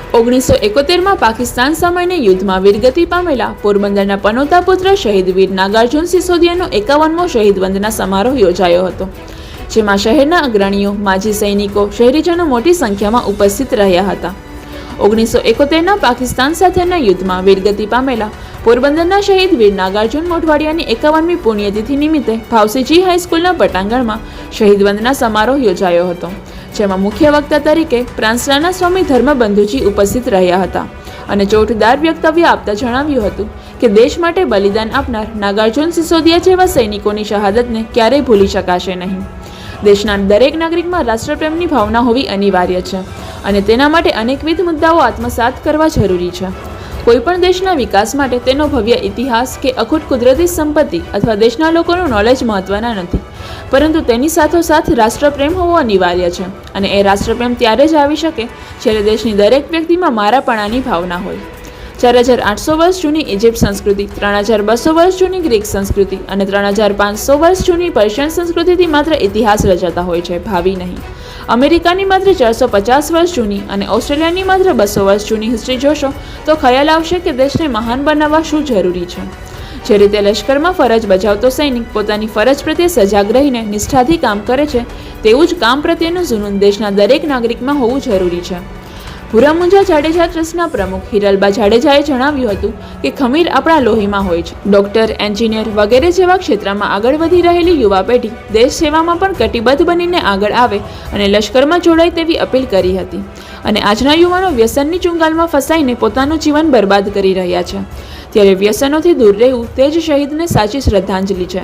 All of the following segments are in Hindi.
1971 में पाकिस्तान सामेने युद्ध में वीरगति पामेला पोरबंदरना पनोता पुत्र शहीद वीर नागार्जुन सिसोदियानो 51मो शहीद वंदना समारोह योजायो हतो, जेमां शहेरना अग्रणीओ, माजी सैनिको, शहेरीजनो मोटी संख्या में उपस्थित रह्या हता। 1971 पाकिस्तान साथेना युद्ध में वीरगति पामेला पोरबंदरना शहीद वीर नागार्जुन मोटवाडियानी 51मी पुण्यतिथि निमित्ते भावसीजी हाईस्कूलना पटांगण में शहीद वंदना समारोह योजायो हतो, जेमां मुख्य वक्ता तरीके प्रांसलाना स्वामी धर्मबंधुजी उपस्थित रह्या हता અને ચોટદાર વ્યક્તવ્ય આપતા જણાવ્યું હતું કે દેશ માટે બલિદાન આપનાર નાગાર્જુન સિસોદિયા જેવા સૈનિકોની શહાદતને ક્યારેય ભૂલી શકાશે નહીં। દેશના દરેક નાગરિકમાં રાષ્ટ્રપ્રેમની ભાવના હોવી અનિવાર્ય છે અને તેના માટે અનેકવિધ મુદ્દાઓ આત્મસાત કરવા જરૂરી છે। કોઈપણ દેશના વિકાસ માટે તેનો ભવ્ય ઇતિહાસ કે અખૂટ કુદરતી સંપત્તિ અથવા દેશના લોકોનું નોલેજ મહત્વના નથી, પરંતુ તેની સાથોસાથ રાષ્ટ્રપ્રેમ હોવો અનિવાર્ય છે અને એ રાષ્ટ્રપ્રેમ ત્યારે જ આવી શકે જ્યારે દેશની દરેક વ્યક્તિમાં મારાપણાની ભાવના હોય। 4800 વર્ષ જૂની ઇજિપ્ત સંસ્કૃતિ, 3200 વર્ષ જૂની ગ્રીક સંસ્કૃતિ અને 3500 વર્ષ જૂની પર્શિયન સંસ્કૃતિથી માત્ર ઇતિહાસ રચાતા હોય છે, ભાવિ નહીં। અમેરિકાની માત્ર 450 વર્ષ જૂની અને ઓસ્ટ્રેલિયાની માત્ર 200 વર્ષ જૂની હિસ્ટ્રી જોશો તો ખ્યાલ આવશે કે દેશને મહાન બનાવવા શું જરૂરી છે। જે રીતે લશ્કરમાં ફરજ બજાવતો સૈનિક પોતાની ફરજ પ્રત્યે સજાગ રહીને નિષ્ઠાથી કામ કરે છે, તેવું જ કામ પ્રત્યેનું જુનૂન દેશના દરેક નાગરિકમાં હોવું જરૂરી છે। ભૂરામુંજા જાડેજા ટ્રસ્ટના પ્રમુખ હિરલબા જાડેજાએ જણાવ્યું હતું કે ખમીર આપણા લોહીમાં હોય છે। ડોક્ટર, એન્જિનિયર વગેરે જેવા ક્ષેત્રમાં આગળ વધી રહેલી યુવા પેઢી દેશ સેવામાં પણ કટિબદ્ધ બનીને આગળ આવે અને લશ્કરમાં જોડાય તેવી અપીલ કરી હતી અને આજના યુવાનો વ્યસનની ચુંગાલમાં ફસાઈને પોતાનું જીવન બરબાદ કરી રહ્યા છે, ત્યારે વ્યસનોથી દૂર રહેવું તે જ શહીદને સાચી શ્રદ્ધાંજલિ છે।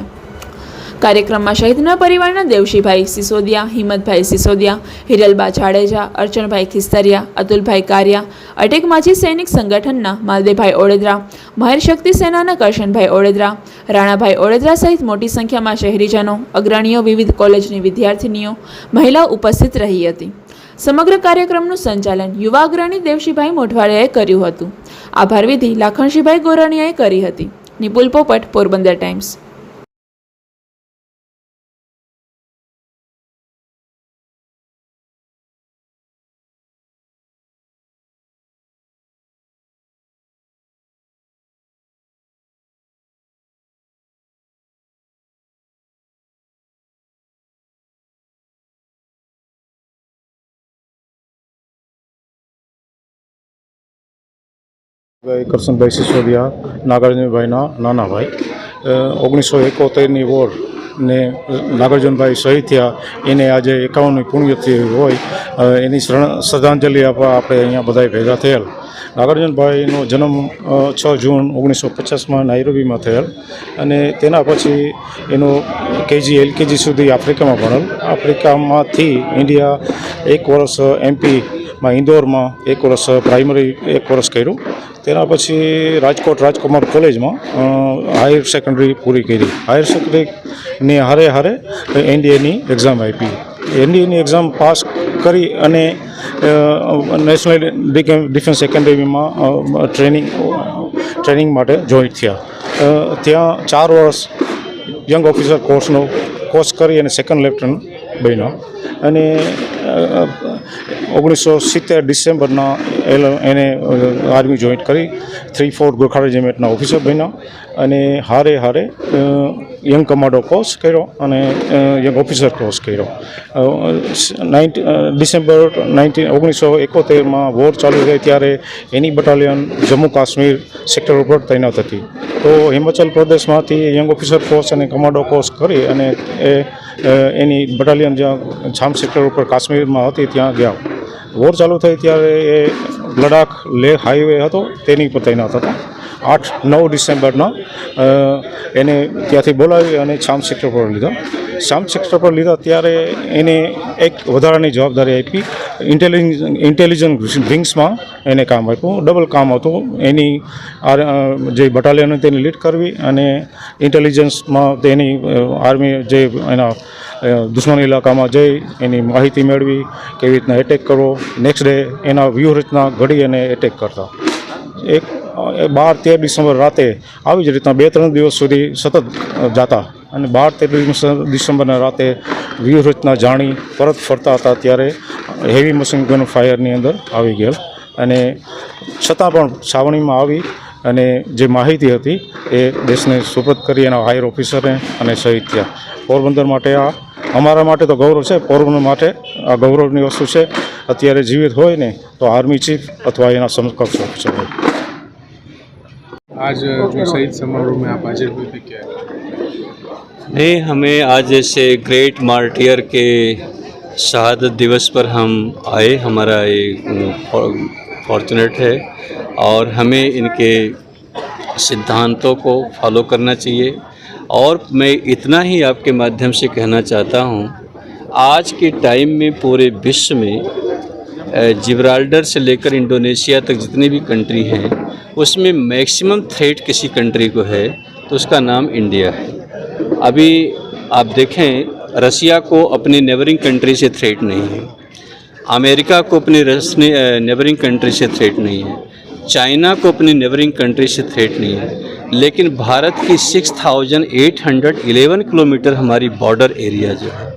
કાર્યક્રમમાં શહીદના પરિવારના દેવશીભાઈ સિસોદિયા, હિંમતભાઈ સિસોદિયા, હિરલબા જાડેજા, અર્ચણભાઈ ખિસ્તરિયા, અતુલભાઈ કારિયા, અટેક માજી સૈનિક સંગઠનના માલદેભાઈ ઓળેદરા, મહેર શક્તિ સેનાના કરશનભાઈ ઓળેદરા, રાણાભાઈ ઓળેદરા સહિત મોટી સંખ્યામાં શહેરીજનો, અગ્રણીઓ, વિવિધ કોલેજની વિદ્યાર્થીનીઓ, મહિલાઓ ઉપસ્થિત રહી હતી। સમગ્ર કાર્યક્રમનું સંચાલન યુવા અગ્રણી દેવશીભાઈ મોઢવાડિયાએ કર્યું હતું। આભાર વિધિ લાખણશીભાઈ ગોરણીયાએ કરી હતી। નિપુલ પોપટ, પોરબંદર ટાઈમ્સ। કરશનભાઈ સિસોદિયા, નાગાર્જુનભાઈના નાના ભાઈ। 1971ની વોર ને નાગાર્જુનભાઈ શહીદ થયા એને આજે 51મી પુણ્યતિથિ હોય એની શ્રદ્ધાંજલિ આપવા આપણે અહીંયા બધાએ ભેગા થયેલ। નાગાર્જુનભાઈનો જન્મ 6 જૂન 1950માં નાઇરોબીમાં થયેલ અને તેના પછી એનો KG LKG સુધી આફ્રિકામાં ભણેલ। આફ્રિકામાંથી ઇન્ડિયા 1 વર્ષ MP ઇન્દોરમાં 1 વર્ષ પ્રાઇમરી 1 વર્ષ કર્યું। તેના પછી રાજકોટ રાજકુમાર કોલેજમાં હાયર સેકન્ડરી પૂરી કરી। હાયર સેકન્ડરીની હારે હારે એનડીએની એક્ઝામ આપી। એનડીએની એક્ઝામ પાસ કરી અને નેશનલ ડિફેન્સ એકેડમીમાં ટ્રેનિંગ માટે જોઈન્ટ થયા। ત્યાં 4 વર્ષ યંગ ઓફિસર કોર્સ કરી અને સેકન્ડ લેફ્ટનન્ટ બન્યા અને 1970 ડિસેમ્બરના એને આર્મી જોઈન્ટ કરી 3-4 ગોરખા રેજિમેન્ટના ઓફિસર બન્યા અને હારે હારે યંગ કમાન્ડો કોર્સ કર્યો અને યંગ ઓફિસર કોર્સ કર્યો। ડિસેમ્બર 1971માં વોર ચાલુ થઈ ત્યારે એની બટાલિયન જમ્મુ કાશ્મીર સેક્ટર ઉપર તૈનાત હતી। તો હિમાચલ પ્રદેશમાંથી યંગ ઓફિસર કોર્સ અને કમાન્ડો કોર્સ કરી અને એની બટાલિયન જ્યાં છામ સેક્ટર ઉપર કાશ્મીરમાં હતી ત્યાં ગયા। વોર ચાલુ થઈ ત્યારે એ લડાખ લેહ હાઈવે હતો તેની પર તૈનાત હતા। 8-9 ડિસેમ્બરના એને ત્યાંથી બોલાવી અને છામ સેક્ટર પર લીધા। છામ સેક્ટર પર લીધા ત્યારે એને એક વધારાની જવાબદારી આપી। ઇન્ટેલિજન્સ વિંગ્સમાં એને કામ આપ્યું। ડબલ કામ હતું એની જે બટાલિયન તેની લીડ કરવી અને ઇન્ટેલિજન્સમાં તેની આર્મી જે એના દુશ્મન ઇલાકામાં જઈ એની માહિતી મેળવી, કેવી રીતના એટેક કરવો, નેક્સ્ટ ડે એના વ્યૂહરચના ઘડી અને એટેક કરતા। 12-13 ડિસેમ્બર રાતે આવી જ રીતના 2-3 દિવસ સુધી સતત જતા અને 12-13 ડિસેમ્બરના રાતે વ્યૂહરચના જાણી પરત ફરતા હતા ત્યારે હેવી મશીન ગન ફાયરની અંદર આવી ગયેલ અને છતાં પણ છાવણીમાં આવી અને જે માહિતી હતી એ દેશને સુપરત કરી એના હાયર ઓફિસરે અને શહીદ થયા. પોરબંદર માટે આ અમારા માટે તો ગૌરવ છે, પોરબંદર માટે આ ગૌરવની વસ્તુ છે. અત્યારે જીવિત હોય ને તો આર્મી ચીફ અથવા એના સમકક્ષ ઓફિસર હોય. आज जो शहीद समारोह में आप हाजिर हुए थे, क्या नहीं, हमें आज जैसे ग्रेट मार्टियर के शहादत दिवस पर हम आए, हमारा ये फॉर्चुनेट है और हमें इनके सिद्धांतों को फॉलो करना चाहिए. और मैं इतना ही आपके माध्यम से कहना चाहता हूँ, आज के टाइम में पूरे विश्व में जिब्राल्टर से लेकर इंडोनेशिया तक जितनी भी कंट्री हैं उसमें मैक्सिमम थ्रेट किसी कंट्री को है तो उसका नाम इंडिया है. अभी आप देखें, रसिया को अपनी नेबरिंग कंट्री से थ्रेट नहीं है, अमेरिका को अपनी नेबरिंग कंट्री से थ्रेट नहीं है, चाइना को अपनी नेबरिंग कंट्री से थ्रेट नहीं है, लेकिन भारत की 6,811 किलोमीटर हमारी बॉर्डर एरिया जो है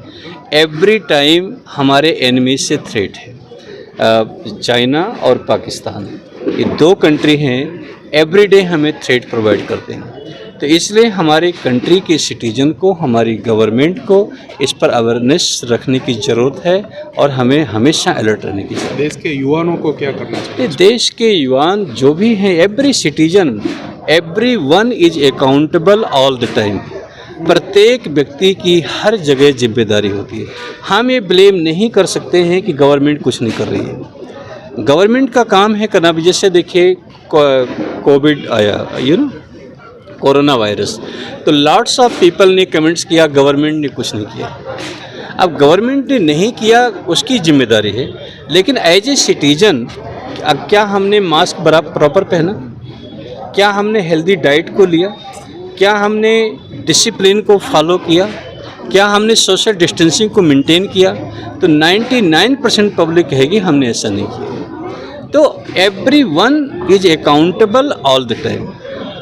एवरी टाइम हमारे एनिमी से थ्रेट है. चाइना और पाकिस्तान ये दो कंट्री हैं, एवरीडे हमें थ्रेट प्रोवाइड करते हैं. तो इसलिए हमारी कंट्री के सिटीजन को, हमारी गवर्नमेंट को इस पर अवेयरनेस रखने की ज़रूरत है और हमें हमेशा अलर्ट रहने की ज़रूरत है. देश के युवाओं को क्या करना चाहिए? देश के युवान जो भी हैं, every citizen, every one is accountable all the time. प्रत्येक व्यक्ति की हर जगह जिम्मेदारी होती है. हम ये ब्लेम नहीं कर सकते हैं कि गवर्नमेंट कुछ नहीं कर रही है. गवर्नमेंट का काम है करना भी. जैसे देखिए कोविड आया, कोरोना वायरस, तो लॉट्स ऑफ पीपल ने कमेंट्स किया गवर्नमेंट ने कुछ नहीं किया. अब गवर्नमेंट ने नहीं किया उसकी जिम्मेदारी है, लेकिन एज ए सिटीजन क्या हमने मास्क प्रॉपर पहना? क्या हमने हेल्दी डाइट को लिया? क्या हमने डिसिप्लिन को फॉलो किया? क्या हमने सोशल डिस्टेंसिंग को मेंटेन किया? तो 99% पब्लिक कहेगी हमने ऐसा नहीं किया. तो every one is accountable all the time.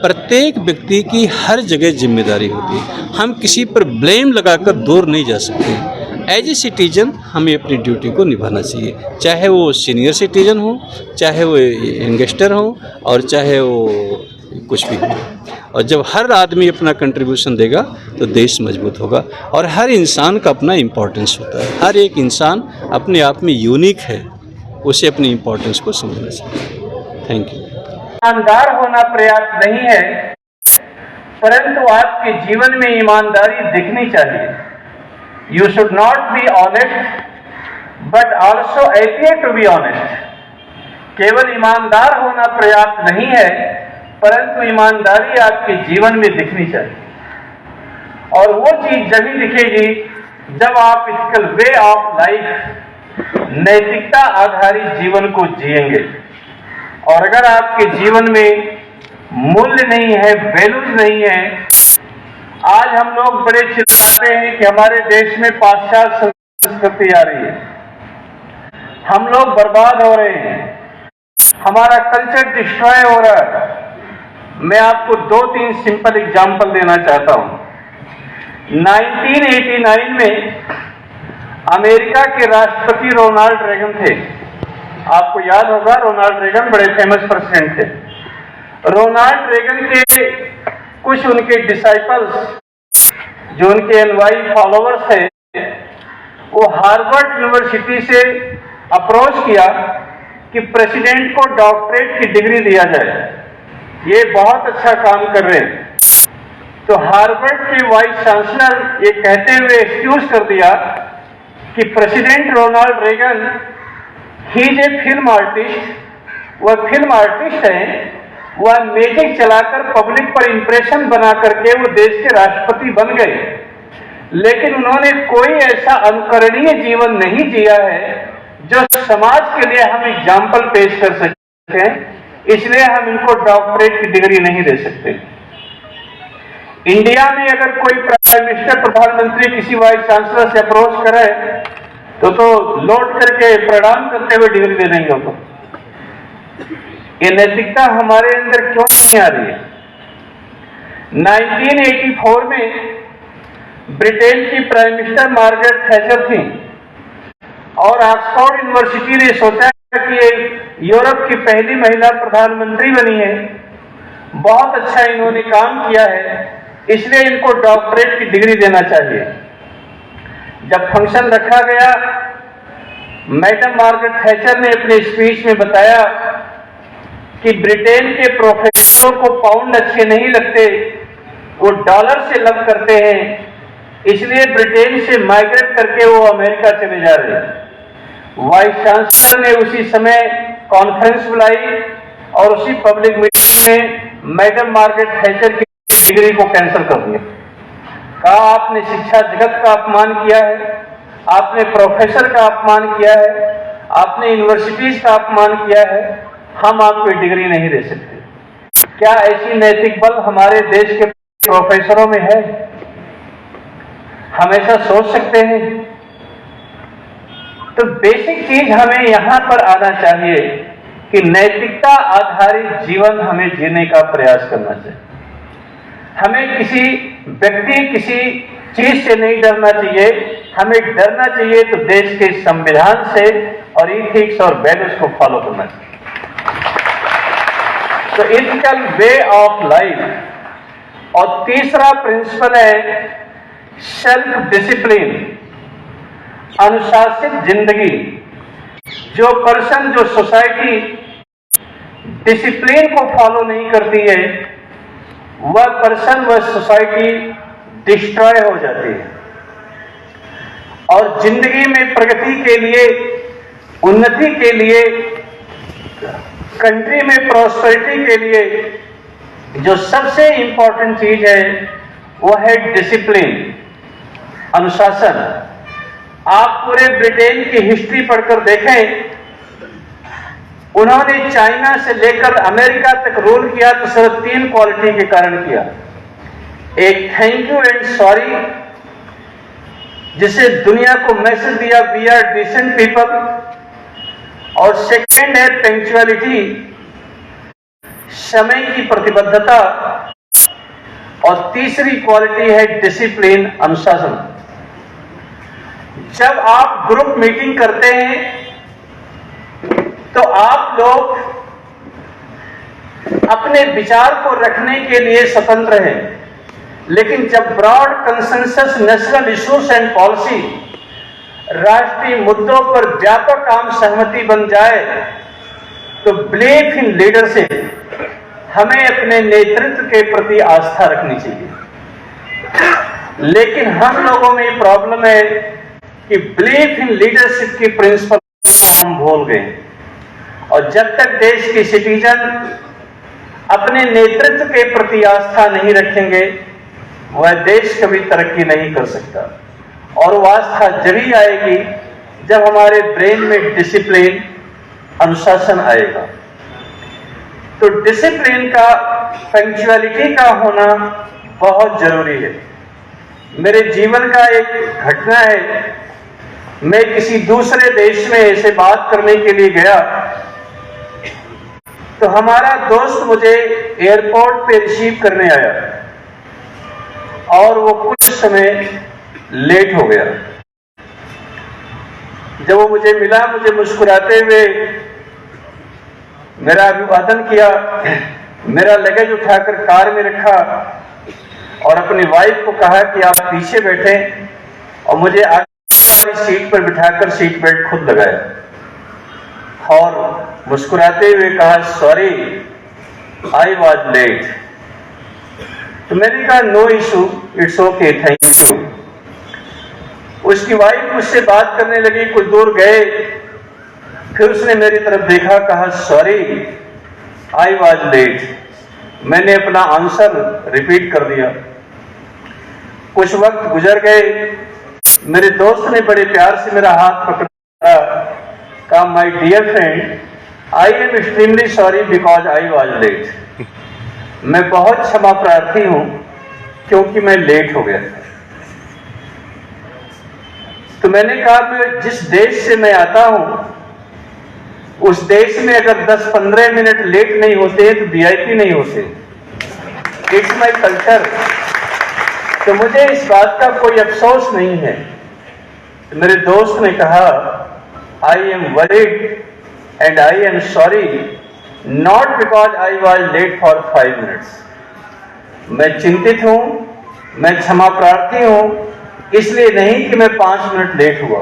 प्रत्येक व्यक्ति की हर जगह जिम्मेदारी होती है. हम किसी पर ब्लेम लगाकर दूर नहीं जा सकते. एज ए सिटीजन हमें अपनी ड्यूटी को निभाना चाहिए, चाहे वो सीनियर सिटीजन हो, चाहे वो यंगस्टर हो और चाहे वो कुछ भी हो. और जब हर आदमी अपना कंट्रीब्यूशन देगा तो देश मजबूत होगा. और हर इंसान का अपना इम्पोर्टेंस होता है. हर एक इंसान अपने आप में यूनिक है, उसे अपनी इम्पोर्टेंस को समझना चाहिए. Thank you. ईमानदार होना पर्याप्त नहीं है, परंतु आपके जीवन में ईमानदारी दिखनी चाहिए. You should not be honest but also appear to be honest. केवल ईमानदार होना पर्याप्त नहीं है, परंतु ईमानदारी आपके जीवन में दिखनी चाहिए. और वो चीज जब ही दिखेगी जब आप इसकल वे ऑफ लाइफ, नैतिकता आधारित जीवन को जिएंगे. और अगर आपके जीवन में मूल्य नहीं है, वैल्यूज नहीं है, आज हम लोग बड़े चिल्लाते हैं कि हमारे देश में पाश्चात्य संस्कृति आ रही है, हम लोग बर्बाद हो रहे हैं, हमारा कल्चर डिस्ट्रॉय हो रहा है. मैं आपको 2-3 सिंपल एग्जाम्पल देना चाहता हूं. 1989 में अमेरिका के राष्ट्रपति रोनाल्ड रेगन थे. आपको याद होगा, रोनाल्ड रेगन बड़े फेमस प्रेसिडेंट थे. रोनाल्ड रेगन के कुछ उनके डिसाइपल्स, जो उनके अनुयायी फॉलोवर्स थे, वो हार्वर्ड यूनिवर्सिटी से अप्रोच किया कि प्रेसिडेंट को डॉक्टरेट की डिग्री दिया जाए, ये बहुत अच्छा काम कर रहे हैं. तो हार्वर्ड के वाइस चांसलर ये कहते हुए एक्सक्यूज कर दिया कि president Ronald Reagan he is a film artist, वह फिल्म आर्टिस्ट हैं, वह मैजिक चलाकर पब्लिक पर इंप्रेशन बना करके वो देश के राष्ट्रपति बन गए, लेकिन उन्होंने कोई ऐसा अनुकरणीय जीवन नहीं जिया है जो समाज के लिए हम एग्जाम्पल पेश कर सकें. इसलिए हम इनको डॉक्टरेट की डिग्री नहीं दे सकते. इंडिया में अगर कोई प्राइम मिनिस्टर, प्रधानमंत्री किसी वाइस चांसलर से अप्रोच करे तो लौट करके प्रणाम करते हुए डिग्री दे देंगे उनको. ये नैतिकता हमारे अंदर क्यों नहीं आ रही है? 1984 में ब्रिटेन की प्राइम मिनिस्टर मार्गरेट थैचर थी और ऑक्सफोर्ड यूनिवर्सिटी ने सोचा कि यूरोप की पहली महिला प्रधानमंत्री बनी है। बहुत अच्छा इन्होंने काम किया है, इसलिए इनको डॉक्टरेट की डिग्री देना चाहिए। जब फंक्शन रखा गया, मैडम मार्गरेट थैचर ने अपने स्पीच में बताया कि ब्रिटेन के प्रोफेसरों को पाउंड अच्छे नहीं लगते, वो डॉलर से लव करते हैं, इसलिए ब्रिटेन से माइग्रेट करके वो अमेरिका चले जा रहे हैं। वाइस चांसलर ने उसी समय कॉन्फ्रेंस बुलाई और उसी पब्लिक मीटिंग में मैडम मार्गरेट थैचर की डिग्री को कैंसिल कर दिया। कहा आपने शिक्षा जगत का अपमान किया है, आपने प्रोफेसर का अपमान किया है, आपने यूनिवर्सिटीज का अपमान किया है, हम आपको डिग्री नहीं दे सकते। क्या ऐसी नैतिक बल हमारे देश के प्रोफेसरों में है? हम ऐसा सोच सकते हैं? तो बेसिक चीज हमें यहां पर आना चाहिए कि नैतिकता आधारित जीवन हमें जीने का प्रयास करना चाहिए। हमें किसी व्यक्ति, किसी चीज से नहीं डरना चाहिए, हमें डरना चाहिए तो देश के संविधान से और इथिक्स और वैल्यूज को फॉलो करना चाहिए। तो इथिकल वे ऑफ लाइफ। और तीसरा प्रिंसिपल है सेल्फ डिसिप्लिन, अनुशासित जिंदगी। जो पर्सन, जो सोसाइटी डिसिप्लिन को फॉलो नहीं करती है, वह पर्सन, वह सोसाइटी डिस्ट्रॉय हो जाती है। और जिंदगी में प्रगति के लिए, उन्नति के लिए, कंट्री में प्रॉस्पेरिटी के लिए जो सबसे इंपॉर्टेंट चीज है वो है डिसिप्लिन, अनुशासन। आप पूरे ब्रिटेन की हिस्ट्री पढ़कर देखें, उन्होंने चाइना से लेकर अमेरिका तक रूल किया तो सिर्फ 3 क्वालिटी के कारण किया। एक थैंक यू एंड सॉरी, जिसे दुनिया को मैसेज दिया वी आर डिसेंट पीपल। और सेकेंड है पंक्चुअलिटी, समय की प्रतिबद्धता। और तीसरी क्वालिटी है डिसिप्लिन, अनुशासन। जब आप ग्रुप मीटिंग करते हैं तो आप लोग अपने विचार को रखने के लिए स्वतंत्र हैं, लेकिन जब broad consensus national issues and policy, राष्ट्रीय मुद्दों पर व्यापक आम सहमति बन जाए तो बिलीफ इन लीडरशिप, हमें अपने नेतृत्व के प्रति आस्था रखनी चाहिए। लेकिन हम लोगों में प्रॉब्लम है कि बिलीफ इन लीडरशिप की प्रिंसिपल को हम भूल गए। और जब तक देश के सिटीजन अपने नेतृत्व के प्रति आस्था नहीं रखेंगे, वह देश कभी तरक्की नहीं कर सकता। और वह आस्था जभी आएगी जब हमारे ब्रेन में डिसिप्लिन, अनुशासन आएगा। तो डिसिप्लिन का, पंक्चुअलिटी का होना बहुत जरूरी है। मेरे जीवन का एक घटना है, मैं किसी दूसरे देश में ऐसे बात करने के लिए गया तो हमारा दोस्त मुझे एयरपोर्ट पे रिसीव करने आया और वो कुछ समय लेट हो गया। जब वो मुझे मिला, मुझे मुस्कुराते हुए मेरा अभिवादन किया, मेरा लगेज उठाकर कार में रखा और अपनी वाइफ को कहा कि आप पीछे बैठे और मुझे आगे वाली सीट पर बिठाकर सीट बेल्ट खुद लगाया और मुस्कुराते हुए कहा सॉरी आई वॉज लेट। तो मैंने कहा no issue, it's okay, thank you. उसकी वाइफ मुझसे बात करने लगी, कुछ दूर गए, फिर उसने मेरी तरफ देखा, कहा सॉरी आई वॉज लेट। मैंने अपना आंसर रिपीट कर दिया। कुछ वक्त गुजर गए, मेरे दोस्त ने बड़े प्यार से मेरा हाथ पकड़ा, कहा my dear friend I am extremely sorry because I was late. मैं बहुत क्षमा प्रार्थी हूं क्योंकि मैं लेट हो गया था। तो मैंने कहा मैं जिस देश से मैं आता हूं उस देश में अगर 10-15 मिनट लेट नहीं होते तो वीआईपी नहीं होते। It's my culture. तो मुझे इस बात का कोई अफसोस नहीं है। तो मेरे दोस्त ने कहा I am worried and I am sorry not because I was late for 5 minutes. मैं चिंतित हूँ, मैं क्षमा प्रार्थी हूँ, इसलिए नहीं कि मैं 5 मिनट लेट हुआ.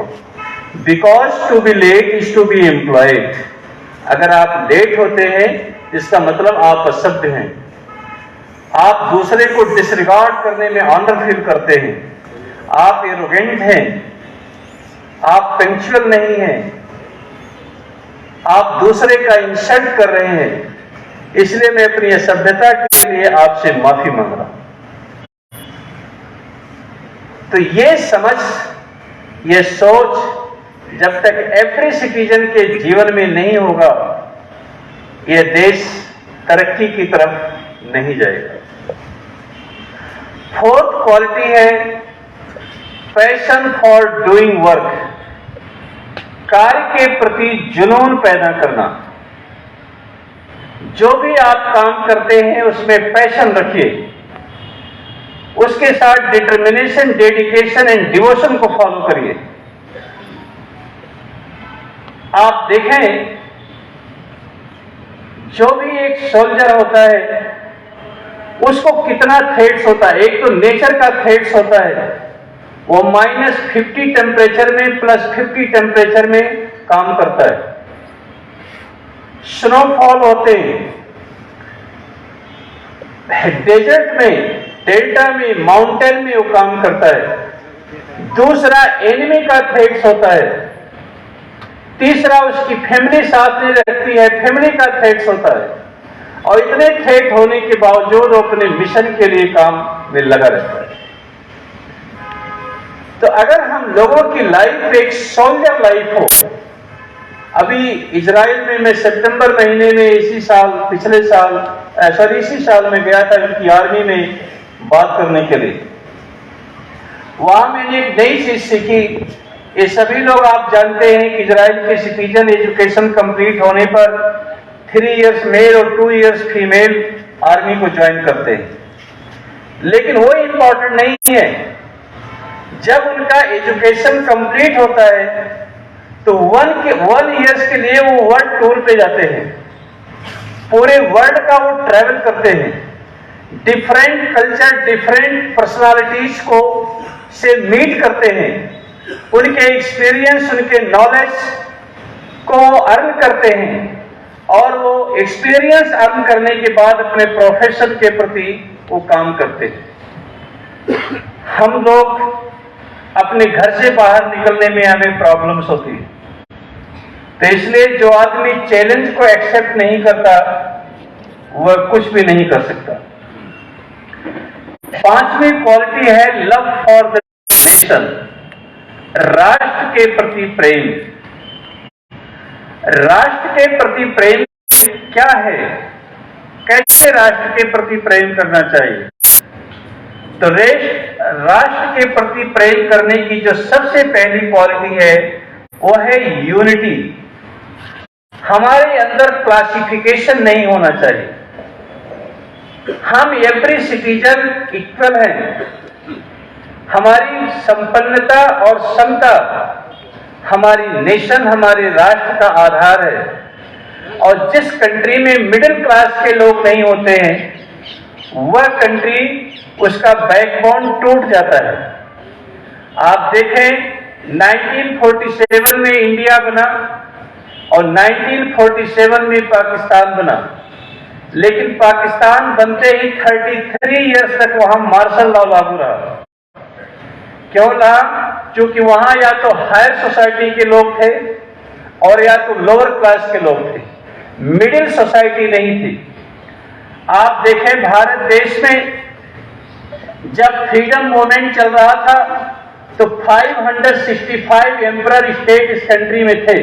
Because to be late is to be employed. अगर आप लेट होते हैं इसका मतलब आप असभ्य हैं, आप दूसरे को डिसरिगार्ड करने में ऑनर फील करते हैं, आप एरोगेंट हैं, आप पंक्चुअल नहीं हैं, आप दूसरे का इंसल्ट कर रहे हैं. इसलिए मैं अपनी असभ्यता के लिए आपसे माफी मांग रहा हूं. तो ये समझ, ये सोच जब तक एवरी सिटीजन के जीवन में नहीं होगा, यह देश तरक्की की तरफ नहीं जाएगा. फोर्थ क्वालिटी है पैशन फॉर डूइंग वर्क. कार्य के प्रति जुनून पैदा करना. जो भी आप काम करते हैं उसमें पैशन रखिए, उसके साथ डिटर्मिनेशन, डेडिकेशन एंड डिवोशन को फॉलो करिए. आप देखें, जो भी एक सोल्जर होता है उसको कितना थ्रेट्स होता है. एक तो नेचर का थ्रेट्स होता है, वो -50 टेम्परेचर में +50 टेम्परेचर में काम करता है. स्नोफॉल होते हैं, डेजर्ट में, डेल्टा में, माउंटेन में वो काम करता है. दूसरा एनिमी का थ्रेट्स होता है. तीसरा उसकी फैमिली साथ में रहती है, फैमिली का थ्रेट्स होता है. और इतने थ्रेट होने के बावजूद वो अपने मिशन के लिए काम में लगा रहता है. तो अगर हम लोगों की लाइफ एक सोल्जर लाइफ हो. अभी इजराइल में मैं सितंबर महीने में इसी साल में गया था उनकी आर्मी में बात करने के लिए. वहां मैंने एक नई चीज सीखी. ये सभी लोग आप जानते हैं कि इजराइल के सिटीजन एजुकेशन कंप्लीट होने पर 3 इयर्स मेल और 2 इयर्स फीमेल आर्मी को ज्वाइन करते हैं. लेकिन वो इंपॉर्टेंट नहीं है. जब उनका एजुकेशन कंप्लीट होता है तो 1 इयर्स के लिए वो वर्ल्ड टूर पे जाते हैं. पूरे वर्ल्ड का वो ट्रैवल करते हैं. डिफरेंट कल्चर, डिफरेंट पर्सनालिटीज को से मीट करते हैं. उनके एक्सपीरियंस, उनके नॉलेज को अर्न करते हैं. और वो एक्सपीरियंस अर्न करने के बाद अपने प्रोफेशन के प्रति वो काम करते हैं. हम लोग अपने घर से बाहर निकलने में हमें प्रॉब्लम्स होती है. तो इसलिए जो आदमी चैलेंज को एक्सेप्ट नहीं करता वह कुछ भी नहीं कर सकता. 5वीं क्वालिटी है लव फॉर द नेशन. राष्ट्र के प्रति प्रेम. राष्ट्र के प्रति प्रेम क्या है, कैसे राष्ट्र के प्रति प्रेम करना चाहिए? तो राष्ट्र के प्रति प्रेम करने की जो सबसे पहली क्वालिटी है वो है यूनिटी. हमारे अंदर क्लासिफिकेशन नहीं होना चाहिए. हम एवरी सिटीजन इक्वल हैं. हमारी संपन्नता और समता हमारी नेशन, हमारे राष्ट्र का आधार है. और जिस कंट्री में मिडिल क्लास के लोग नहीं होते हैं वह कंट्री, उसका बैकबोन टूट जाता है. आप देखें 1947 में इंडिया बना और 1947 में पाकिस्तान बना. लेकिन पाकिस्तान बनते ही 33 इयर्स तक वहां मार्शल लॉ लागू रहा. क्यों रहा? क्योंकि वहां या तो हायर सोसाइटी के लोग थे और या तो लोअर क्लास के लोग थे. मिडिल सोसाइटी नहीं थी. आप देखें भारत देश में जब फ्रीडम मूवमेंट चल रहा था तो 565 एम्परर स्टेट इस कंट्री में थे.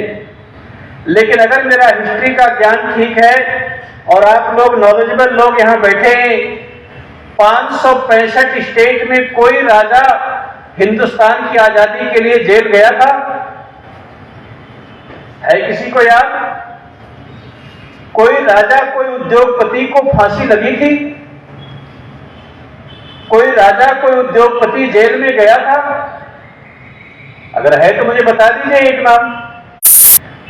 लेकिन अगर मेरा हिस्ट्री का ज्ञान ठीक है और आप लोग नॉलेजेबल लोग यहाँ बैठे हैं, 565 स्टेट में कोई राजा हिंदुस्तान की आजादी के लिए जेल गया था? है किसी को याद? कोई राजा, कोई उद्योगपति को फांसी लगी थी? कोई राजा, कोई उद्योगपति जेल में गया था? अगर है तो मुझे बता दीजिए एक नाम.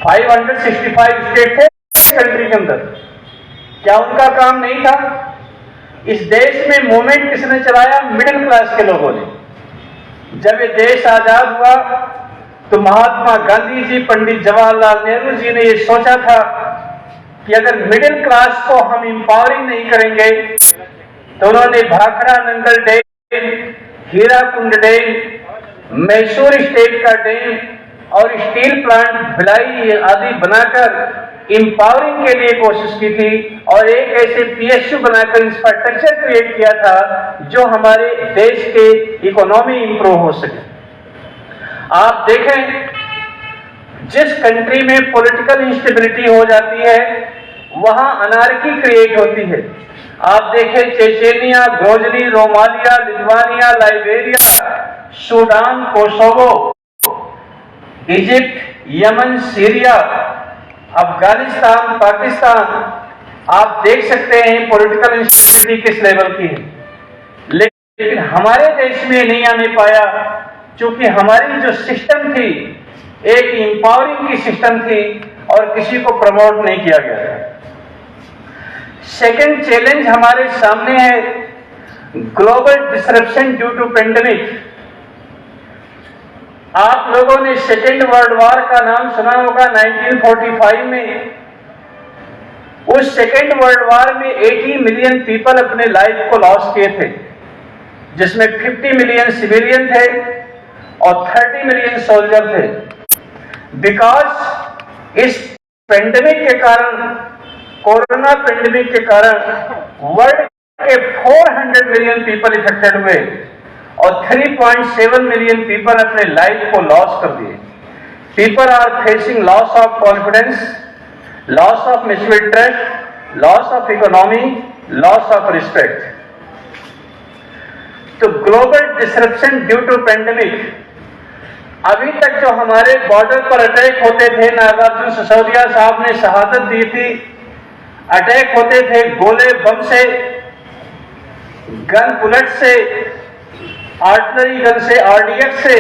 565 स्टेट थे कंट्री के अंदर, क्या उनका काम नहीं था? इस देश में मूवमेंट किसने चलाया? मिडिल क्लास के लोगों ने। जब ये देश आजाद हुआ तो महात्मा गांधी जी, पंडित जवाहरलाल नेहरू जी ने ये सोचा था कि अगर मिडिल क्लास को हम इंपावरिंग नहीं करेंगे तो उन्होंने Bhakra Nangal dam, Hirakud dam, Mysore state का डैम और स्टील प्लांट भिलाई आदि बनाकर इंपावरिंग के लिए कोशिश की थी और एक ऐसे पीएसयू बनाकर इंफ्रास्ट्रक्चर क्रिएट किया था जो हमारे देश के इकोनॉमी इंप्रूव हो सके। आप देखें, जिस कंट्री में पॉलिटिकल इंस्टेबिलिटी हो जाती है वहां अनार्की क्रिएट होती है। आप देखें Chechnya, Grozny, Somalia, Lithuania, Liberia, Sudan, Kosovo, Egypt, Yemen, Syria, Afghanistan, Pakistan, आप देख सकते हैं पॉलिटिकल इंस्टेबिलिटी किस लेवल की है। लेकिन हमारे देश में नहीं आने पाया क्योंकि हमारी जो सिस्टम थी एक इंपावरिंग की सिस्टम थी और किसी को प्रमोट नहीं किया गया था। सेकेंड चैलेंज हमारे सामने है global disruption due to pandemic. आप लोगों ने सेकेंड वर्ल्ड वॉर का नाम सुना होगा 1945 में। उस सेकेंड वर्ल्ड वॉर में 80 मिलियन पीपल अपने लाइफ को लॉस किए थे, जिसमें 50 मिलियन सिविलियन थे और 30 मिलियन सोल्जर थे। बिकॉज इस पेंडेमिक के कारण, कोरोना पेंडेमिक के कारण वर्ल्ड के 400 मिलियन पीपल इफेक्टेड हुए और 3.7 मिलियन पीपल अपने लाइफ को लॉस कर दिए। People are facing loss of confidence, loss of mutual trust, loss of economy, loss of respect. तो global disruption due to pandemic, अभी तक जो हमारे बॉर्डर पर अटैक होते थे, नागार्जुन सिसोदिया साहब ने शहादत दी थी, अटैक होते थे गोले बम से, गन बुलेट से, आर्टिलरी गन से, आरडीएक्स से।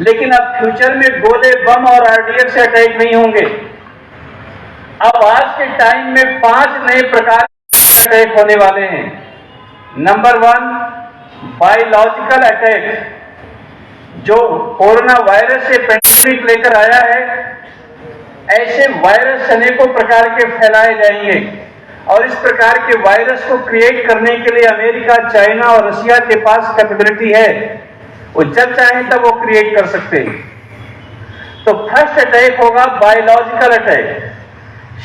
लेकिन अब फ्यूचर में गोले बम और आरडीएक्स से अटैक नहीं होंगे। अब आज के टाइम में 5 नए प्रकार के अटैक होने वाले हैं। नंबर 1, बायोलॉजिकल अटैक, जो कोरोना वायरस से पेंडेमिक लेकर आया है। ऐसे वायरस अनेकों प्रकार के फैलाए जाएंगे और इस प्रकार के वायरस को क्रिएट करने के लिए अमेरिका, चाइना और रशिया के पास कैपेबिलिटी है। वो जब चाहें तब वो क्रिएट कर सकते हैं। तो फर्स्ट अटैक होगा बायोलॉजिकल अटैक।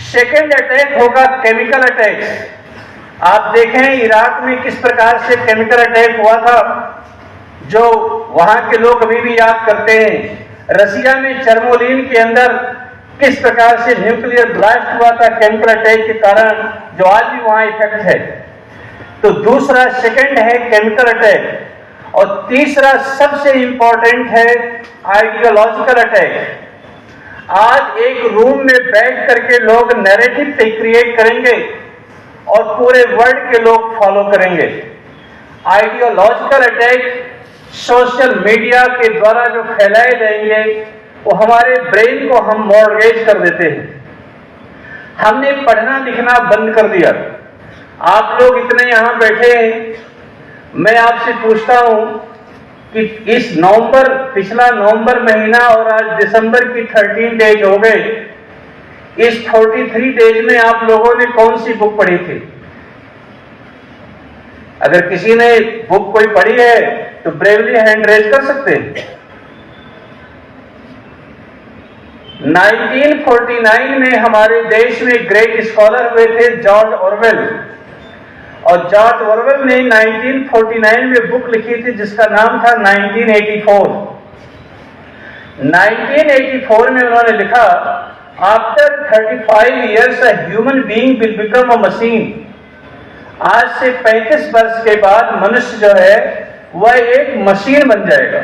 सेकेंड अटैक होगा केमिकल अटैक। आप देखें इराक में किस प्रकार से केमिकल अटैक हुआ था, जो वहां के लोग अभी भी याद करते हैं। रसिया में चर्मोलिन के अंदर किस प्रकार से न्यूक्लियर ब्लास्ट हुआ था केमिकल अटैक के कारण, जो आज भी वहां इफेक्ट है। तो दूसरा, सेकंड है केमिकल अटैक और तीसरा सबसे इंपॉर्टेंट है आइडियोलॉजिकल अटैक। आज एक रूम में बैठ करके लोग नैरेटिव क्रिएट करेंगे और पूरे वर्ल्ड के लोग फॉलो करेंगे। आइडियोलॉजिकल अटैक सोशल मीडिया के द्वारा जो फैलाए जाएंगे वो हमारे ब्रेन को हम मॉर्गेज कर देते हैं। हमने पढ़ना लिखना बंद कर दिया। आप लोग इतने यहां बैठे हैं, मैं आपसे पूछता हूं कि इस नवंबर, पिछला नवंबर महीना और आज दिसंबर की 13 डेज हो गए। इस 43 डेज में आप लोगों ने कौन सी बुक पढ़ी थी? अगर किसी ने बुक कोई पढ़ी है तो ब्रेवली हैंड रेज कर सकते हैं। 1949 में हमारे देश में ग्रेट स्कॉलर हुए थे जॉर्ज ऑरवेल, और जॉर्ज ऑरवेल ने 1949 में बुक लिखी थी जिसका नाम था 1984। 1984 में उन्होंने लिखा, after 35 years a human being will become a machine। आज से 35 वर्ष के बाद मनुष्य जो है वह एक मशीन बन जाएगा।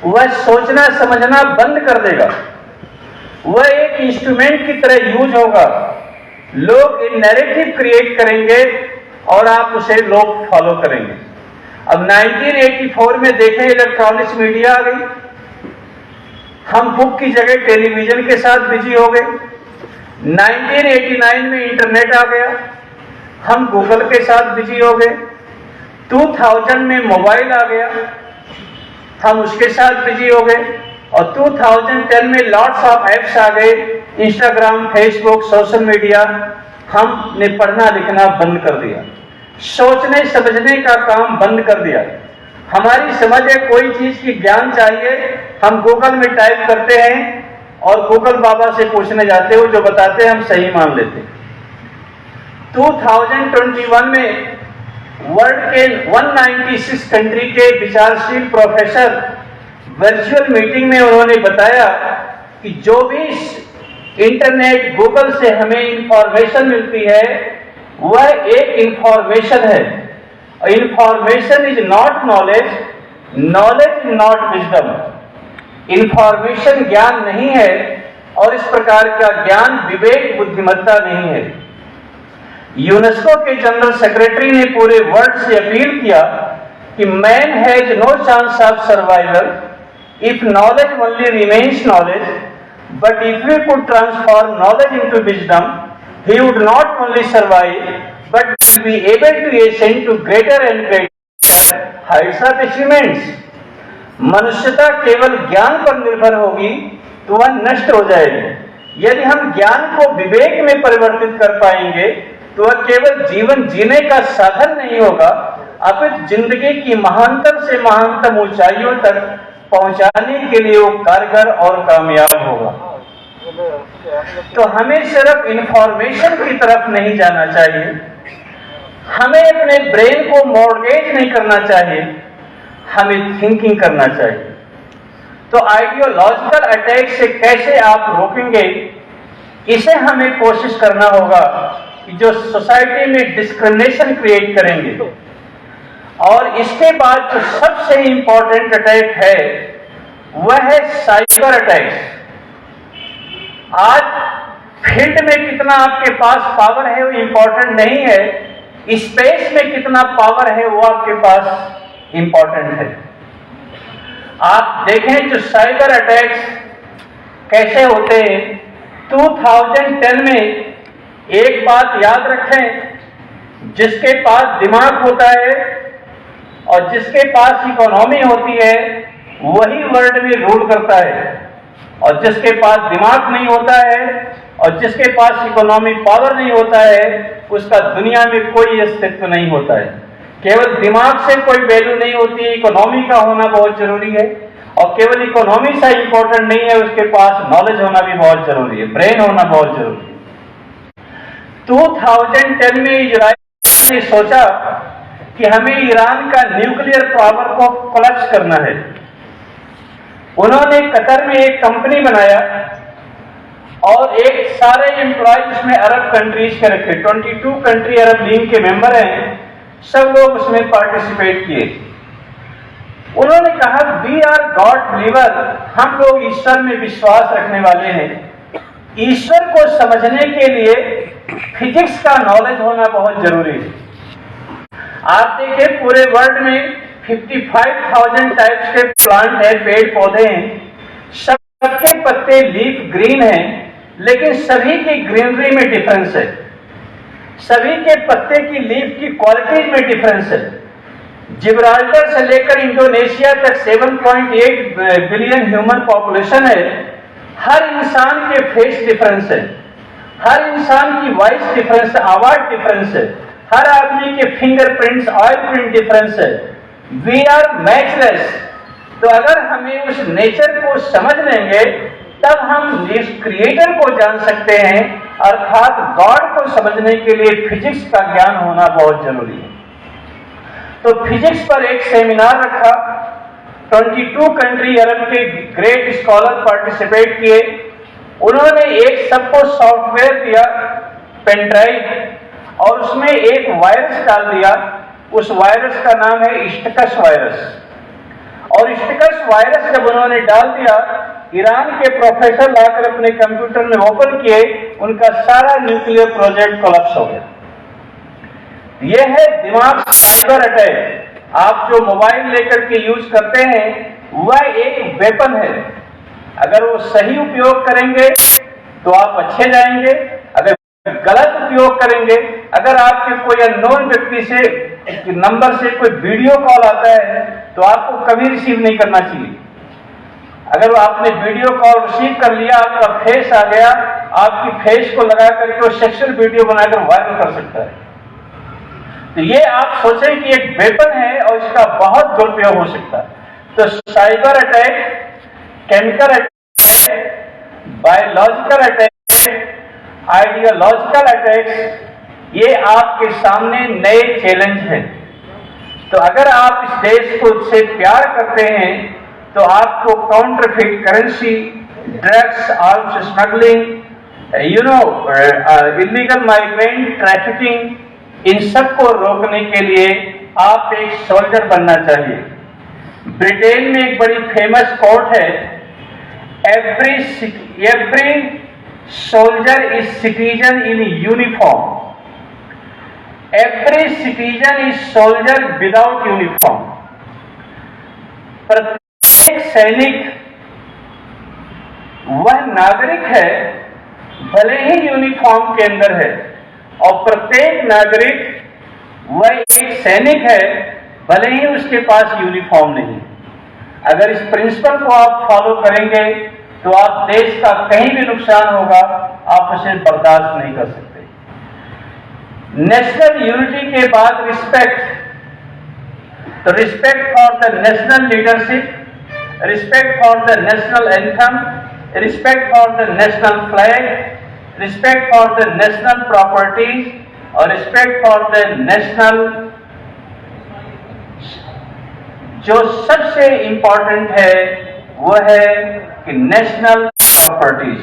वह सोचना समझना बंद कर देगा। वह एक इंस्ट्रूमेंट की तरह यूज होगा। लोग एक नैरेटिव क्रिएट करेंगे और आप उसे लोग फॉलो करेंगे। अब 1984 में देखें इलेक्ट्रॉनिक्स मीडिया आ गई। हम बुक की जगह टेलीविजन के साथ बिजी हो गए। 1989 में इंटरनेट आ गया, हम गूगल के साथ बिजी हो गए। 2000 में मोबाइल आ गया, हम उसके साथ बिजी हो गए। और 2010 में लॉट्स ऑफ ऐप्स आ गए, इंस्टाग्राम, फेसबुक, सोशल मीडिया। हमने पढ़ना लिखना बंद कर दिया, सोचने समझने का काम बंद कर दिया। हमारी समझ है कोई चीज की ज्ञान चाहिए, हम गूगल में टाइप करते हैं और गूगल बाबा से पूछने जाते हो, जो बताते हैं हम सही मान लेते। 2021 में वर्ल्ड के 196 कंट्री के विचारशील प्रोफेसर वर्चुअल मीटिंग में उन्होंने बताया कि जो भी इंटरनेट गूगल से हमें इंफॉर्मेशन मिलती है वह एक इंफॉर्मेशन है। Information is not knowledge, knowledge is not wisdom. Information ज्ञान नहीं है और इस प्रकार का ज्ञान विवेक बुद्धिमत्ता नहीं है। यूनेस्को के जनरल सेक्रेटरी ने पूरे वर्ल्ड से अपील किया कि man has no chance of survival if knowledge only remains knowledge, but if we could transform knowledge into wisdom he would not only survive but will be able to ascend to greater and greater heights of achievements। मनुष्यता केवल ज्ञान पर निर्भर होगी तो वह नष्ट हो जाएगी। यदि हम ज्ञान को विवेक में परिवर्तित कर पाएंगे तो वह केवल जीवन जीने का साधन नहीं होगा, अपितु जिंदगी की महानतम से महानतम ऊंचाइयों तक पहुंचाने के लिए वो कारगर और कामयाब होगा। तो हमें सिर्फ इंफॉर्मेशन की तरफ नहीं जाना चाहिए, हमें अपने ब्रेन को मॉर्गेज नहीं करना चाहिए, हमें थिंकिंग करना चाहिए। तो आइडियोलॉजिकल अटैक से कैसे आप रोकेंगे, इसे हमें कोशिश करना होगा कि जो सोसाइटी में डिस्क्रिमिनेशन क्रिएट करेंगे। और इसके बाद जो सबसे इंपॉर्टेंट अटैक है वह है साइबर अटैक्स। आज फील्ड में कितना आपके पास पावर है वो इंपॉर्टेंट नहीं है, स्पेस में कितना पावर है वो आपके पास इंपॉर्टेंट है। आप देखें जो साइबर अटैक्स कैसे होते हैं। 2010 में एक बात याद रखें, जिसके पास दिमाग होता है और जिसके पास इकोनॉमी होती है वही वर्ल्ड में रूल करता है, और जिसके पास दिमाग नहीं होता है और जिसके पास इकोनॉमिक पावर नहीं होता है उसका दुनिया में कोई अस्तित्व नहीं होता है। केवल दिमाग से कोई वैल्यू नहीं होती है, इकोनॉमी का होना बहुत जरूरी है। और केवल इकोनॉमी से इंपॉर्टेंट नहीं है, उसके पास नॉलेज होना भी बहुत जरूरी है, ब्रेन होना बहुत जरूरी है। 2010 में इजराइल ने सोचा कि हमें ईरान का न्यूक्लियर पावर को कोलैप्स करना है। उन्होंने कतर में एक कंपनी बनाया और एक सारे एम्प्लॉय उसमें अरब कंट्रीज के रखे। 22 कंट्री अरब लीग के मेंबर हैं, सब लोग उसमें पार्टिसिपेट किए। उन्होंने कहा वी आर गॉड बिलीवर, हम लोग ईश्वर में विश्वास रखने वाले हैं। ईश्वर को समझने के लिए फिजिक्स का नॉलेज होना बहुत जरूरी है। आप देखिए पूरे वर्ल्ड में 55,000 टाइप्स के प्लांट है, पेड़ पौधे हैं, सबके पत्ते लीफ ग्रीन हैं, लेकिन सभी की ग्रीनरी में डिफरेंस है, सभी के पत्ते की लीफ की क्वालिटी में डिफरेंस है। जिब्राल्टर से लेकर इंडोनेशिया तक 7.8 बिलियन ह्यूमन पॉपुलेशन है। हर इंसान के फेस डिफरेंस है, हर इंसान की वॉइस डिफरेंस है, आवाज डिफरेंस है, हर आदमी के फिंगरप्रिंट्स, ऑयल प्रिंट डिफरेंस है। We are matchless. तो अगर हमें उस नेचर को समझ लेंगे तब हम इस क्रिएटर को जान सकते हैं, अर्थात गॉड को समझने के लिए फिजिक्स का ज्ञान होना बहुत जरूरी है। तो फिजिक्स पर एक सेमिनार रखा, 22 कंट्री अरब के ग्रेट स्कॉलर पार्टिसिपेट किए। उन्होंने एक सबको सॉफ्टवेयर दिया, पेन ड्राइव, और उसमें एक वायरस डाल दिया। उस वायरस का नाम है स्टिकस वायरस। और स्टिकस वायरस जब उन्होंने डाल दिया, ईरान के प्रोफेसर लाकर अपने कंप्यूटर में ओपन किए, उनका सारा न्यूक्लियर प्रोजेक्ट कोलैप्स हो गया। यह है दिमाग साइबर अटैक। आप जो मोबाइल लेकर के यूज करते हैं वह एक वेपन है। अगर वो सही उपयोग करेंगे तो आप अच्छे जाएंगे, अगर गलत उपयोग करेंगे, अगर आपके कोई अननोन व्यक्ति से नंबर से कोई वीडियो कॉल आता है तो आपको कभी रिसीव नहीं करना चाहिए। अगर आपने वीडियो कॉल रिसीव कर लिया, आपका फेस आ गया, आपकी फेस को लगा करके वो सेक्सुअल वीडियो बनाकर वायरल कर सकता है। तो ये आप सोचें कि एक वेपन है और इसका बहुत दुरुपयोग हो सकता है। तो cyber attack, chemical attack, biological attack, ideological attacks, ये आपके सामने नए चैलेंज हैं। तो अगर आप इस देश को से प्यार करते हैं तो आपको counterfeit currency, drugs, arms smuggling, illegal migrant trafficking, इन सब को रोकने के लिए आप एक सोल्जर बनना चाहिए। ब्रिटेन में एक बड़ी फेमस कोट है, every soldier is citizen in uniform, every citizen is soldier without uniform। प्रत्येक सैनिक वह नागरिक है भले ही यूनिफॉर्म के अंदर है, और प्रत्येक नागरिक वह एक सैनिक है भले ही उसके पास यूनिफॉर्म नहीं। अगर इस प्रिंसिपल को आप फॉलो करेंगे तो आप देश का कहीं भी नुकसान होगा आप उसे बर्दाश्त नहीं कर सकते। नेशनल यूनिटी के बाद रिस्पेक्ट, तो respect for the national leadership, respect for the national anthem, respect for the national flag, respect for the national properties और रिस्पेक्ट फॉर द नेशनल, जो सबसे इंपॉर्टेंट है वो है कि नेशनल प्रॉपर्टीज।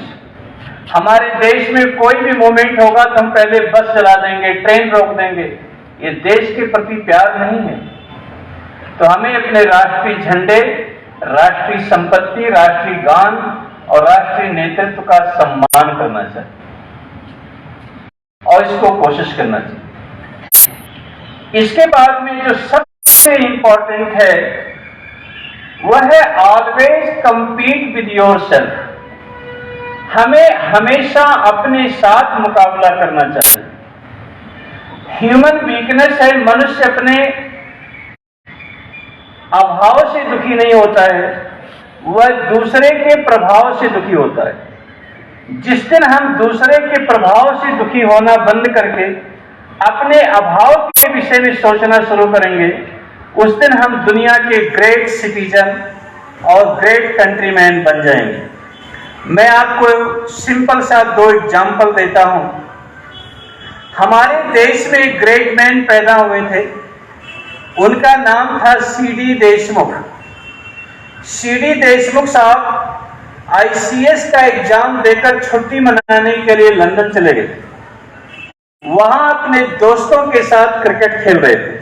हमारे देश में कोई भी मूवमेंट होगा तो हम पहले बस चला देंगे, ट्रेन रोक देंगे। ये देश के प्रति प्यार नहीं है। तो हमें अपने राष्ट्रीय झंडे, राष्ट्रीय संपत्ति, राष्ट्रीय गान और राष्ट्रीय नेतृत्व का सम्मान करना चाहिए और इसको कोशिश करना चाहिए। इसके बाद में जो सबसे इंपॉर्टेंट है वह है ऑलवेज कंपीट विद योरसेल्फ। हमें हमेशा अपने साथ मुकाबला करना चाहिए। ह्यूमन वीकनेस है, मनुष्य अपने अभाव से दुखी नहीं होता है, वह दूसरे के प्रभाव से दुखी होता है। जिस दिन हम दूसरे के प्रभाव से दुखी होना बंद करके अपने अभाव के विषय में सोचना शुरू करेंगे, उस दिन हम दुनिया के ग्रेट सिटीजन और ग्रेट कंट्रीमैन बन जाएंगे। मैं आपको सिंपल सा दो एग्जाम्पल देता हूं। हमारे देश में एक ग्रेट मैन पैदा हुए थे, उनका नाम था सीडी देशमुख। सीडी देशमुख साहब आईसीएस का एग्जाम देकर छुट्टी मनाने के लिए लंदन चले गए। वहां अपने दोस्तों के साथ क्रिकेट खेल रहे थे।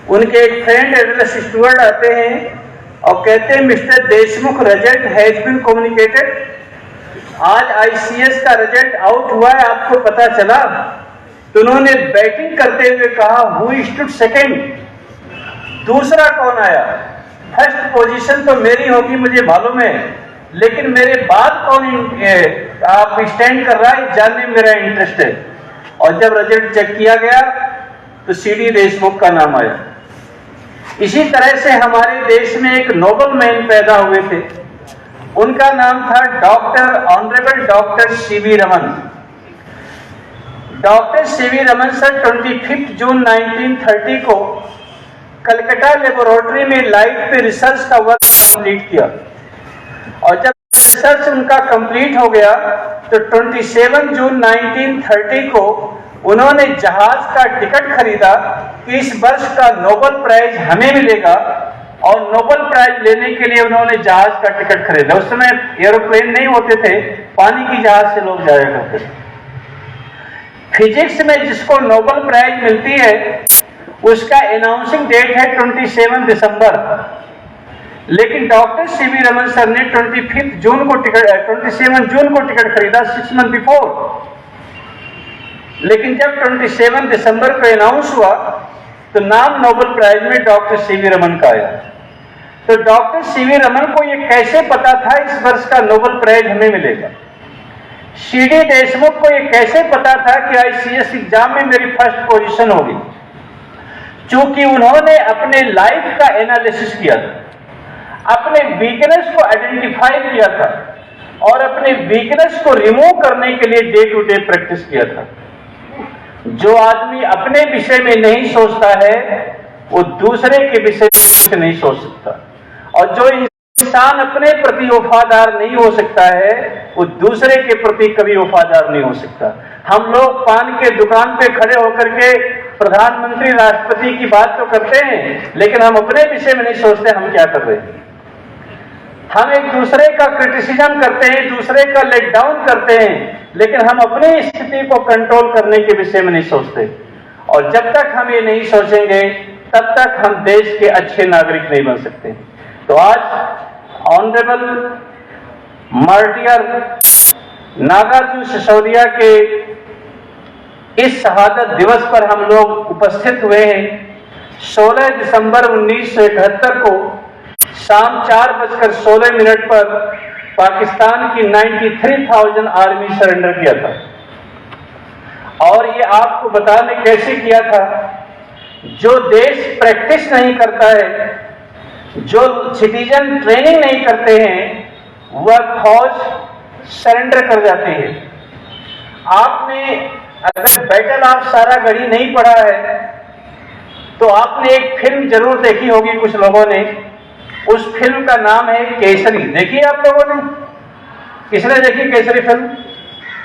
उनके एक फ्रेंड एड्रेस स्टूअर्ड आते हैं और कहते हैं, mister Deshmukh, result has been communicated. आज आईसीएस का रिजल्ट आउट हुआ है, आपको पता चला? तो उन्होंने बैटिंग करते हुए कहा, हु स्टूड सेकंड, दूसरा कौन आया? फर्स्ट पोजीशन तो मेरी होगी मुझे मालूम है, लेकिन मेरे बाद कौन आप स्टैंड कर रहा है जानने में मेरा इंटरेस्ट है। और जब रिजल्ट चेक किया गया तो सीडी देशमुख का नाम आया। इसी तरह से हमारे देश में एक नोबल मैन पैदा हुए थे, उनका नाम था honourable doctor CV Raman. Doctor CV Raman sir 25 जून 1930 को कलकत्ता लेबोरेटरी में लाइट पे रिसर्च का वर्क कंप्लीट किया, और जब रिसर्च उनका कंप्लीट हो गया तो 27 जून 1930 को उन्होंने जहाज का टिकट खरीदा कि इस वर्ष का नोबेल प्राइज हमें मिलेगा, और नोबेल प्राइज लेने के लिए उन्होंने जहाज का टिकट खरीदा। उस समय एरोप्लेन नहीं होते थे, पानी की जहाज से लोग जाया करते थे। फिजिक्स में जिसको नोबेल प्राइज मिलती है उसका अनाउंसिंग डेट है 27 दिसंबर, लेकिन डॉक्टर सीवी रमन सर ने 27 जून को टिकट खरीदा 6 मंथ बिफोर। लेकिन जब 27 दिसंबर को अनाउंस हुआ तो नाम नोबेल प्राइज में डॉक्टर सीवी रमन का आया। तो डॉक्टर सीवी रमन को ये कैसे पता था इस वर्ष का नोबेल प्राइज हमें मिलेगा? सीडी देशमुख को ये कैसे पता था कि आईसीएस एग्जाम में मेरी फर्स्ट पोजीशन होगी? क्योंकि उन्होंने अपने लाइफ का एनालिसिस किया था, अपने वीकनेस को आइडेंटिफाई किया था और अपने वीकनेस को रिमूव करने के लिए डे टू डे प्रैक्टिस किया था। जो आदमी अपने विषय में नहीं सोचता है वो दूसरे के विषय में नहीं सोच सकता, और जो इंसान अपने प्रति वफादार नहीं हो सकता है वो दूसरे के प्रति कभी वफादार नहीं हो सकता। हम लोग पान के दुकान पे खड़े होकर के प्रधानमंत्री राष्ट्रपति की बात तो करते हैं, लेकिन हम अपने विषय में नहीं सोचते हम क्या कर रहे हैं। हम एक दूसरे का क्रिटिसिज्म करते हैं, दूसरे का लेट डाउन करते हैं, लेकिन हम अपनी स्थिति को कंट्रोल करने के विषय में नहीं सोचते। और जब तक हम ये नहीं सोचेंगे तब तक हम देश के अच्छे नागरिक नहीं बन सकते। तो आज ऑनरेबल मार्टियर नागार्जुन सिसोदिया के इस शहादत दिवस पर हम लोग उपस्थित हुए हैं। 16 दिसंबर 1971 को शाम 4:16 पर पाकिस्तान की 93,000 आर्मी सरेंडर किया था। और ये आपको बताने कैसे किया था, जो देश प्रैक्टिस नहीं करता है, जो सिटीजन ट्रेनिंग नहीं करते हैं, वह फौज सरेंडर कर जाती है। आपने अगर बैटल ऑफ सारागढ़ी नहीं पढ़ा है तो आपने एक फिल्म जरूर देखी होगी, कुछ लोगों ने। उस फिल्म का नाम है केसरी। देखी आप लोगों ने? किसने देखी केसरी फिल्म?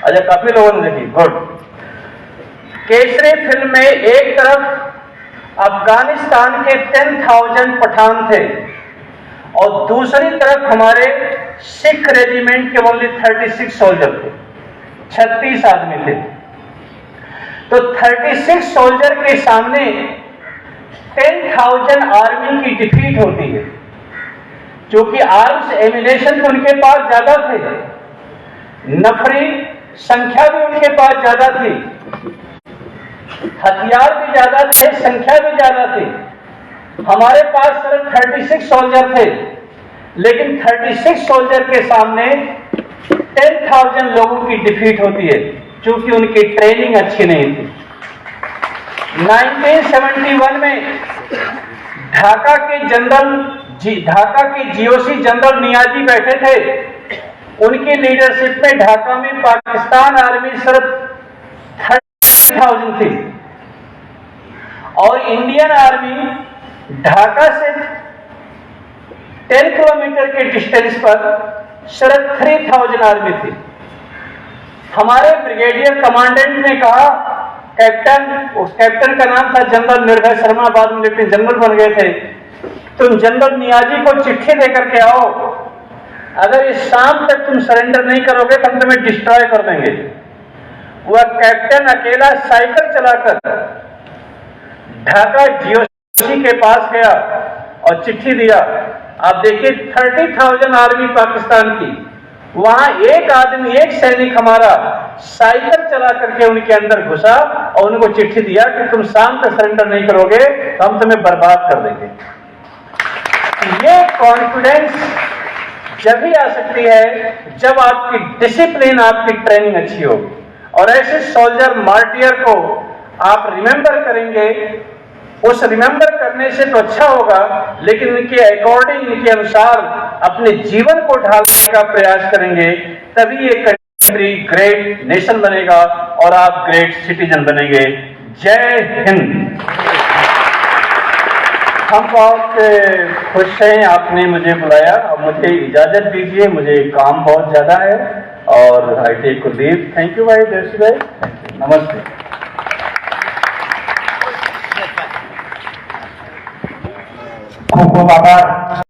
अच्छा, काफी लोगों ने देखी, गुड। केसरी फिल्म में एक तरफ अफगानिस्तान के 10,000 पठान थे और दूसरी तरफ हमारे सिख रेजिमेंट के ओनली 36 सोल्जर थे, 36 आदमी थे। तो 36 सोल्जर के सामने 10,000 आर्मी की डिफीट होती है, क्योंकि आर्म्स एमिनेशन तो उनके पास ज्यादा थे, नफरी संख्या भी उनके पास ज्यादा थी, हथियार भी ज्यादा थे, संख्या भी ज्यादा थी। हमारे पास सिर्फ 36 सोल्जर थे, लेकिन 36 सोल्जर के सामने 10,000 लोगों की डिफीट होती है, क्योंकि उनकी ट्रेनिंग अच्छी नहीं थी। 1971 में ढाका के जीओसी जनरल नियाजी बैठे थे। उनकी लीडरशिप में ढाका में पाकिस्तान आर्मी सिर्फ 30,000 थी और इंडियन आर्मी ढाका से 10 किलोमीटर के डिस्टेंस पर सिर्फ 3,000 आर्मी थी। हमारे ब्रिगेडियर कमांडेंट ने कहा, उस कैप्टन का नाम था जनरल निर्भय शर्मा, बाद में लेफ्टिनेंट जनरल बन गए थे, तुम जनरल नियाजी को चिट्ठी देकर के आओ, अगर इस शाम तक तुम सरेंडर नहीं करोगे तो हम तुम्हें डिस्ट्रॉय कर देंगे। वह कैप्टन अकेला साइकिल चलाकर ढाका जीओसी के पास गया और चिट्ठी दिया। आप देखिए 30,000 आर्मी पाकिस्तान की, वहां एक आदमी, एक सैनिक हमारा साइकिल चला करके उनके अंदर घुसा और उनको चिट्ठी दिया कि तुम शाम तक सरेंडर नहीं करोगे तो हम तुम्हें बर्बाद कर देंगे। ये कॉन्फिडेंस जब ही आ सकती है जब आपकी डिसिप्लिन, आपकी ट्रेनिंग अच्छी होगी। और ऐसे सोल्जर मार्टियर को आप रिमेंबर करेंगे, उस रिमेंबर करने से तो अच्छा होगा, लेकिन इनके अकॉर्डिंग, इनके अनुसार अपने जीवन को ढालने का प्रयास करेंगे, तभी ये कंट्री ग्रेट नेशन बनेगा और आप ग्रेट सिटीजन बनेंगे। जय हिंद। हम बहुत खुश हैं आपने मुझे बुलाया और मुझे इजाजत दीजिए, मुझे काम बहुत ज्यादा है और I take leave. Thank you भाई, देश भाई, नमस्ते। खूब खूब आभार।